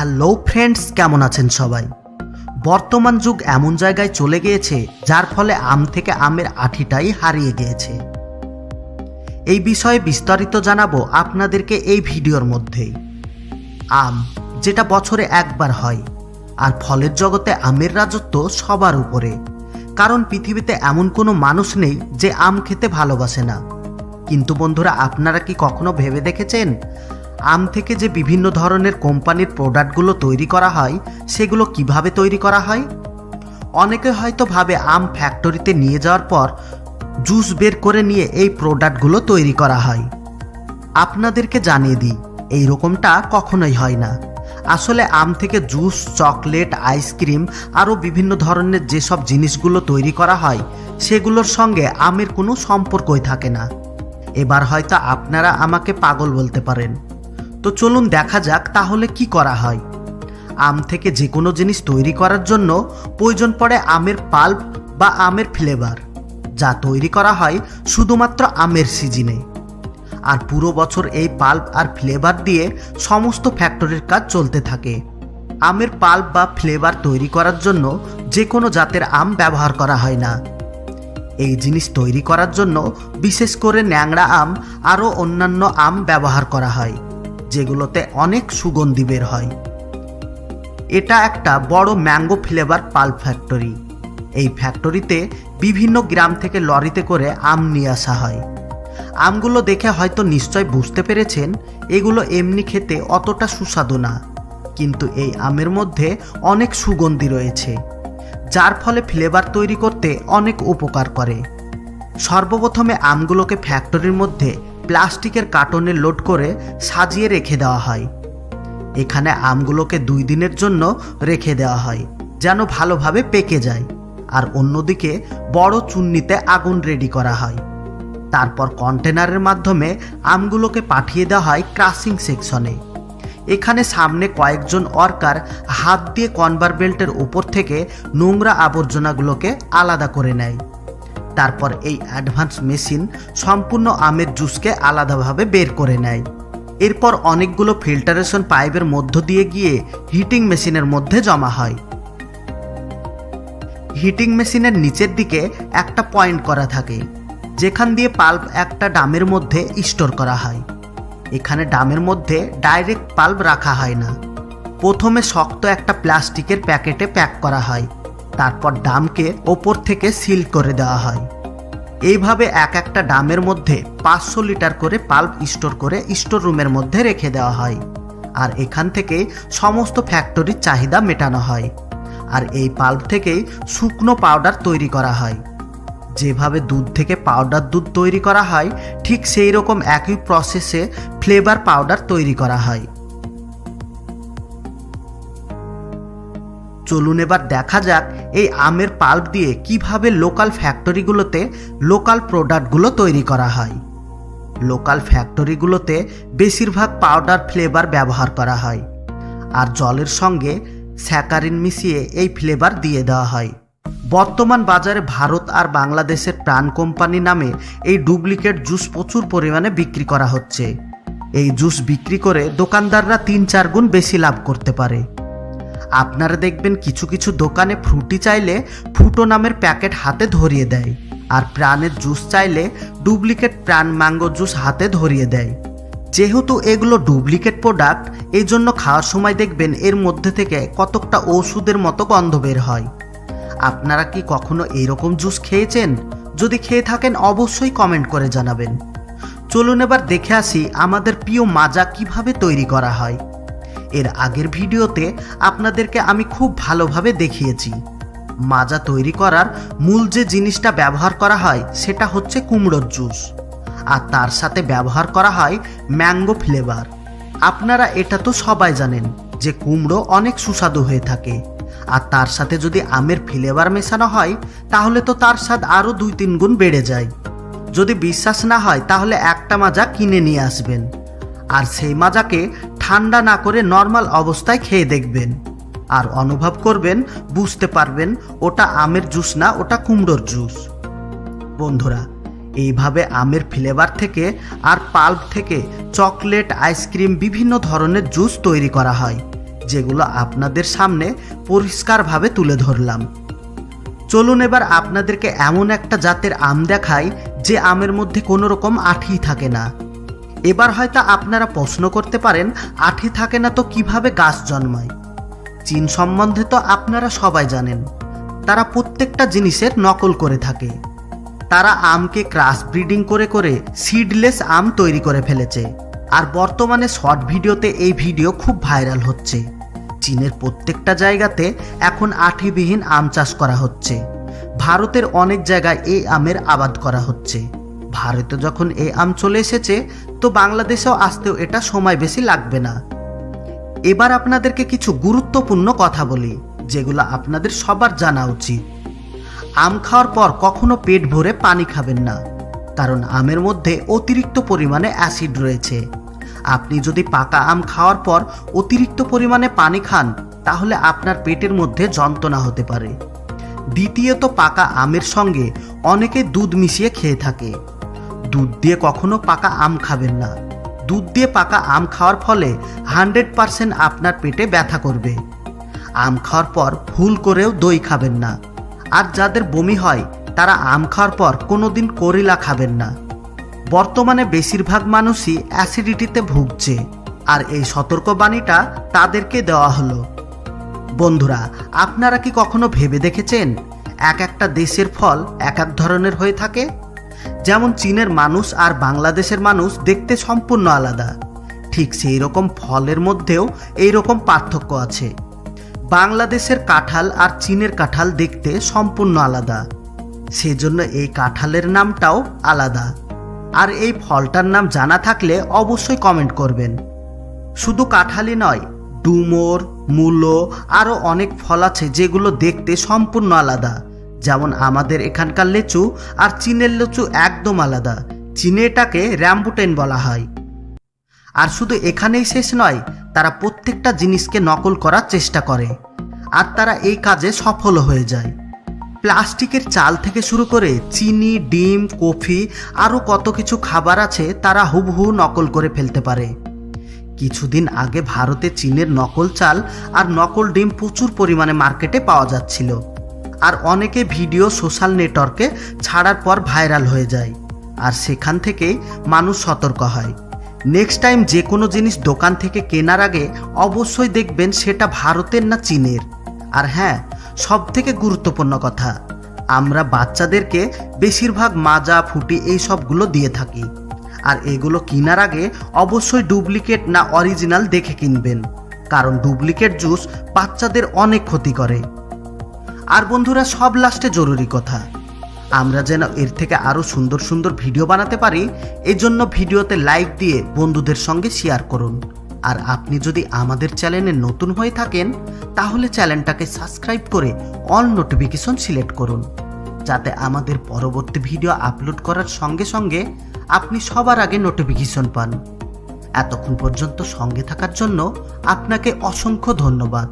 Hello friends, কেমন আছেন সবাই। বর্তমান যুগ এমন জায়গায় চলে গিয়েছে যার ফলে আম থেকে আমের আঠিটাই হারিয়ে গিয়েছে। এই বিষয়ে বিস্তারিত জানাবো আপনাদেরকে এই ভিডিওর মধ্যেই। আম যেটা বছরে একবার হয়, আর ফলের জগতে আমের রাজত্ব সবার উপরে, কারণ পৃথিবীতে এমন কোনো মানুষ নেই যে আম খেতে ভালোবাসে না। কিন্তু বন্ধুরা, আপনারা কি কখনো ভেবে দেখেছেন আম থেকে যে বিভিন্ন ধরনের কোম্পানির প্রোডাক্টগুলো তৈরি করা হয় সেগুলো কিভাবে তৈরি করা হয়? অনেকে হয়তো ভাবে আম ফ্যাক্টরিতে নিয়ে যাওয়ার পর জুস বের করে নিয়ে এই প্রোডাক্টগুলো তৈরি করা হয়। আপনাদেরকে জানিয়ে দিই, এই রকমটা কখনোই হয় না। আসলে আম থেকে জুস, চকলেট, আইসক্রিম আরও বিভিন্ন ধরনের যেসব জিনিসগুলো তৈরি করা হয় সেগুলোর সঙ্গে আমের কোনো সম্পর্কই থাকে না। এবার হয়তো আপনারা আমাকে পাগল বলতে পারেন, তো চলুন দেখা যাক তাহলে কি করা হয়। আম থেকে যে কোনো জিনিস তৈরি করার জন্য প্রয়োজন পড়ে আমের পাল্প বা আমের ফ্লেভার, যা তৈরি করা হয় শুধুমাত্র আমের সিজনে। আর পুরো বছর এই পাল্প আর ফ্লেভার দিয়ে সমস্ত ফ্যাক্টরির কাজ চলতে থাকে। আমের পাল্প বা ফ্লেভার তৈরি করার জন্য যে কোনো জাতের আম ব্যবহার করা হয় না। এই জিনিস তৈরি করার জন্য বিশেষ করে ন্যাংরা আম আরও অন্যান্য আম ব্যবহার করা হয়, যেগুলোতে অনেক সুগন্ধি বের হয়। এটা একটা বড় ম্যাঙ্গো ফ্লেভার পাল্প ফ্যাক্টরি। এই ফ্যাক্টরিতে বিভিন্ন গ্রাম থেকে লরিতে করে আম নিয়ে আসা হয়। আমগুলো দেখে হয়তো নিশ্চয় বুঝতে পেরেছেন এগুলো এমনি খেতে অতটা সুস্বাদু না, কিন্তু এই আমের মধ্যে অনেক সুগন্ধি রয়েছে, যার ফলে ফ্লেভার তৈরি করতে অনেক উপকার করে। সর্বপ্রথমে আমগুলোকে ফ্যাক্টরির মধ্যে প্লাস্টিকের কার্টনে লোড করে সাজিয়ে রেখে দেওয়া হয়। এখানে আমগুলোকে 2 দিনের জন্য রেখে দেওয়া হয় যেন ভালোভাবে পেকে যায়। আর অন্যদিকে বড় চুন্নিতে আগুন রেডি করা হয়। তারপর কন্টেনারের মাধ্যমে আমগুলোকে পাঠিয়ে দেওয়া হয় ক্রাশিং সেকশনে। এখানে সামনে কয়েকজন ওয়ার্কার হাত দিয়ে কনভার বেল্টের উপর থেকে নোংরা আবর্জনাগুলোকে আলাদা করে নেয়। তারপর এই অ্যাডভান্স মেশিন সম্পূর্ণ আমের জুসকে আলাদাভাবে বের করে নেয়। এরপর অনেকগুলো ফিল্টারেশন পাইপের মধ্য দিয়ে গিয়ে হিটিং মেশিনের মধ্যে জমা হয়। হিটিং মেশিনের নিচের দিকে একটা পয়েন্ট করা থাকে, যেখান দিয়ে পাল্প একটা ড্রামের মধ্যে স্টোর করা হয়। এখানে ড্রামের মধ্যে ডাইরেক্ট পাল্প রাখা হয় না। প্রথমে শক্ত একটা প্লাস্টিকের প্যাকেটে প্যাক করা হয়, তারপর ড্রামকে ওপর থেকে সিল করে দেওয়া হয়। এইভাবে একটা ড্রামের মধ্যে 500 লিটার করে পাল্প স্টোর করে স্টোর রুমের মধ্যে রেখে দেওয়া হয়। আর এখান থেকে সমস্ত ফ্যাক্টরির চাহিদা মেটানো হয়। আর এই পাল্প থেকেই শুকনো পাউডার তৈরি করা হয়। যেভাবে দুধ থেকে পাউডার দুধ তৈরি করা হয়, ঠিক সেই রকম একই প্রসেসে ফ্লেভার পাউডার তৈরি করা হয়। চলুন এবার দেখা যাক এই আমের পাল্প দিয়ে কিভাবে লোকাল ফ্যাক্টরিগুলোতে লোকাল প্রোডাক্টগুলো তৈরি করা হয়। লোকাল ফ্যাক্টরিগুলোতে বেশিরভাগ পাউডার ফ্লেভার ব্যবহার করা হয়, আর জলের সঙ্গে স্যাকারিন মিশিয়ে এই ফ্লেভার দিয়ে দেওয়া হয়। বর্তমান বাজারে ভারত আর বাংলাদেশের প্রাণ কোম্পানি নামে এই ডুপ্লিকেট জুস প্রচুর পরিমাণে বিক্রি করা হচ্ছে। এই জুস বিক্রি করে দোকানদাররা 3-4 গুণ বেশি লাভ করতে পারে। আপনারা দেখবেন কিছু কিছু দোকানে ফ্রুটি চাইলে ফুটো নামের প্যাকেট হাতে ধরিয়ে দেয়, আর প্রাণের জুস চাইলে ডুপ্লিকেট প্রাণ ম্যাঙ্গো জুস হাতে ধরিয়ে দেয়। যেহেতু এগুলো ডুপ্লিকেট প্রোডাক্ট, এই জন্য খাওয়ার সময় দেখবেন এর মধ্যে থেকে কতকটা ওষুধের মতো গন্ধ বের হয়। আপনারা কি কখনো এইরকম জুস খেয়েছেন? যদি খেয়ে থাকেন অবশ্যই কমেন্ট করে জানাবেন। চলুন এবার দেখে আসি আমাদের প্রিয় মাজা কিভাবে তৈরি করা হয়। এর আগের ভিডিওতে আপনাদেরকে আমি খুব ভালোভাবে দেখিয়েছি। মাজা তৈরি করার মূল যে জিনিসটা ব্যবহার করা হয় সেটা হচ্ছে কুমড়োর জুস, আর তার সাথে ব্যবহার করা হয় ম্যাঙ্গো ফ্লেভার। আপনারা এটা তো সবাই জানেন যে কুমড়ো অনেক সুস্বাদু হয়ে থাকে, আর তার সাথে যদি আমের ফ্লেভার মেশানো হয় তাহলে তো তার স্বাদ আরও 2-3 গুণ বেড়ে যায়। যদি বিশ্বাস না হয় তাহলে একটা মাজা কিনে নিয়ে আসবেন, আর সেই মাজাকে ঠান্ডা না করে নর্মাল অবস্থায় খেয়ে দেখবেন, আর অনুভব করবেন, বুঝতে পারবেন ওটা আমের জুস না, ওটা কুমড়োর জুস। বন্ধুরা, এইভাবে আমের ফ্লেভার থেকে আর পাল্প থেকে চকলেট, আইসক্রিম, বিভিন্ন ধরনের জুস তৈরি করা হয়। যেগুলো আপনাদের সামনে পরিষ্কারভাবে তুলে ধরলাম। চলুন এবার আপনাদেরকে এমন একটা জাতের আম দেখাই যে আমের মধ্যে কোনো রকম আঠি থাকে না। এবার হয়তো আপনারা প্রশ্ন করতে পারেন, আঠি থাকে না তো কিভাবে গাছ জন্মায়? চীন সম্বন্ধে তো আপনারা সবাই জানেন, তারা প্রত্যেকটা জিনিসের নকল করে থাকে। তারা আমকে ক্রস ব্রিডিং করে করে সিডলেস আম তৈরি করে ফেলেছে। আর বর্তমানে শর্ট ভিডিওতে এই ভিডিও খুব ভাইরাল হচ্ছে। চীনের প্রত্যেকটা জায়গাতে এখন আঠিবিহীন আম চাষ করা হচ্ছে। ভারতের অনেক জায়গায় এই আমের আবাদ করা হচ্ছে। ভারতে যখন এই আম চলে এসেছে তো বাংলাদেশেও আসতেও এটা সময় বেশি লাগবে না। এবার আপনাদেরকে কিছু গুরুত্বপূর্ণ কথা বলি যেগুলো আপনাদের সবার জানা উচিত। আম খাওয়ার পর কখনো পেট ভরে পানি খাবেন না, কারণ আমের মধ্যে অতিরিক্ত পরিমাণে অ্যাসিড রয়েছে। আপনি যদি পাকা আম খাওয়ার পর অতিরিক্ত পরিমাণে পানি খান তাহলে আপনার পেটের মধ্যে যন্ত্রণা হতে পারে। দ্বিতীয়ত, পাকা আমের সঙ্গে অনেকে দুধ মিশিয়ে খেয়ে থাকে। দুধ দিয়ে কখনো পাকা আম খাবেন না। দুধ দিয়ে পাকা আম খাওয়ার ফলে 100% আপনার পেটে ব্যথা করবে। আম খাওয়ার পর ভুল করেও দই খাবেন না। আর যাদের বমি হয় তারা আম খাওয়ার পর কোনোদিন করিলা খাবেন না। বর্তমানে বেশিরভাগ মানুষই অ্যাসিডিটিতে ভুগছে, আর এই সতর্কবাণীটা তাদেরকে দেওয়া হলো। বন্ধুরা, আপনারা কি কখনো ভেবে দেখেছেন এক একটা দেশের ফল এক এক ধরনের হয়ে থাকে? যেমন চীনের মানুষ আর বাংলাদেশের মানুষ দেখতে সম্পূর্ণ আলাদা, ঠিক সেই রকম ফলের মধ্যেও এই রকম পার্থক্য আছে। বাংলাদেশের কাঁঠাল আর চীনের কাঁঠাল দেখতে সম্পূর্ণ আলাদা, সেজন্য এই কাঁঠালের নামটাও আলাদা। আর এই ফলটার নাম জানা থাকলে অবশ্যই কমেন্ট করবেন। শুধু কাঁঠালই নয়, ডুমুর, মূলো আরও অনেক ফল আছে যেগুলো দেখতে সম্পূর্ণ আলাদা। যেমন আমাদের এখানকার লিচু আর চীনের লিচু একদম আলাদা। চীনে এটাকে র্যাম্বুটেন বলা হয়। আর শুধু এখানেই শেষ নয়, তারা প্রত্যেকটা জিনিসকে নকল করার চেষ্টা করে, আর তারা এই কাজে সফল হয়ে যায়। প্লাস্টিকের চাল থেকে শুরু করে চিনি, ডিম, কফি আরও কত কিছু খাবার আছে তারা হুবহু নকল করে ফেলতে পারে। কিছুদিন আগে ভারতে চীনের নকল চাল আর নকল ডিম প্রচুর পরিমাণে মার্কেটে পাওয়া যাচ্ছিল, আর অনেকে ভিডিও সোশ্যাল নেটওয়ার্কে ছাড়ার পর ভাইরাল হয়ে যায়, আর সেখান থেকেই মানুষ সতর্ক হয়। নেক্সট টাইম যে কোনো জিনিস দোকান থেকে কেনার আগে অবশ্যই দেখবেন সেটা ভারতের না চীনের। আর হ্যাঁ, সব থেকে গুরুত্বপূর্ণ কথা, আমরা বাচ্চাদেরকে বেশিরভাগ মাজা, ফুটি এই সবগুলো দিয়ে থাকি, আর এগুলো কেনার আগে অবশ্যই ডুপ্লিকেট না অরিজিনাল দেখে কিনবেন, কারণ ডুপ্লিকেট জুস বাচ্চাদের অনেক ক্ষতি করে। আর বন্ধুরা, সব লাস্টে জরুরি কথা, আমরা যেন এর থেকে আরও সুন্দর সুন্দর ভিডিও বানাতে পারি, এজন্য ভিডিওতে লাইক দিয়ে বন্ধুদের সঙ্গে শেয়ার করুন। আর আপনি যদি আমাদের চ্যানেলে নতুন হয়ে থাকেন তাহলে চ্যানেলটাকে সাবস্ক্রাইব করে অল নোটিফিকেশন সিলেক্ট করুন, যাতে আমাদের পরবর্তী ভিডিও আপলোড করার সঙ্গে সঙ্গে আপনি সবার আগে নোটিফিকেশন পান। এতক্ষণ পর্যন্ত সঙ্গে থাকার জন্য আপনাকে অসংখ্য ধন্যবাদ।